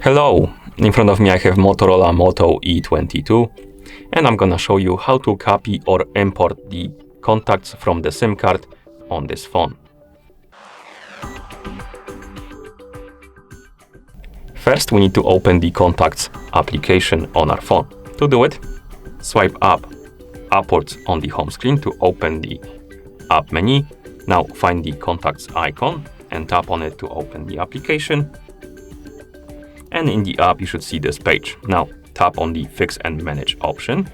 Hello, in front of me I have Motorola Moto E22 and I'm gonna show you how to copy or import the contacts from the SIM card on this phone. First we need to open the Contacts application on our phone. To do it, swipe upwards on the home screen to open the app menu. Now find the Contacts icon and tap on it to open the application. And in the app you should see this page. Now tap on the Fix and Manage option.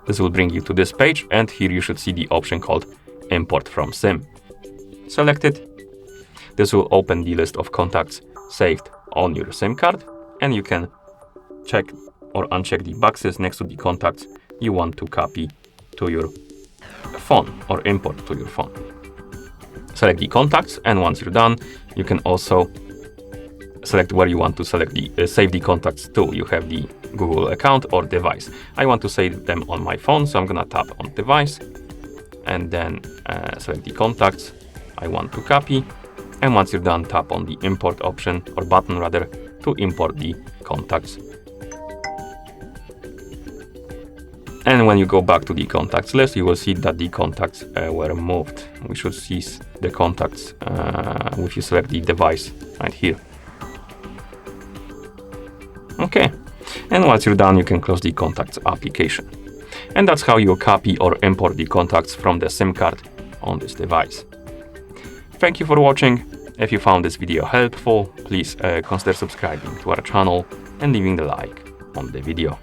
This will bring you to this page, and here you should see the option called Import from SIM. Select it. This will open the list of contacts saved on your SIM card, and you can check or uncheck the boxes next to the contacts you want to copy to your phone or import to your phone. Select the contacts, and once you're done, you can also select where you want to save the contacts to. You have the Google account or device. I want to save them on my phone, so I'm gonna tap on device and then select the contacts I want to copy. And once you're done, tap on the import option or button rather to import the contacts. And when you go back to the contacts list, you will see that the contacts were moved. We should see the contacts if you select the device right here. Okay, and once you're done, you can close the Contacts application. And that's how you copy or import the contacts from the SIM card on this device. Thank you for watching. If you found this video helpful, please consider subscribing to our channel and leaving the like on the video.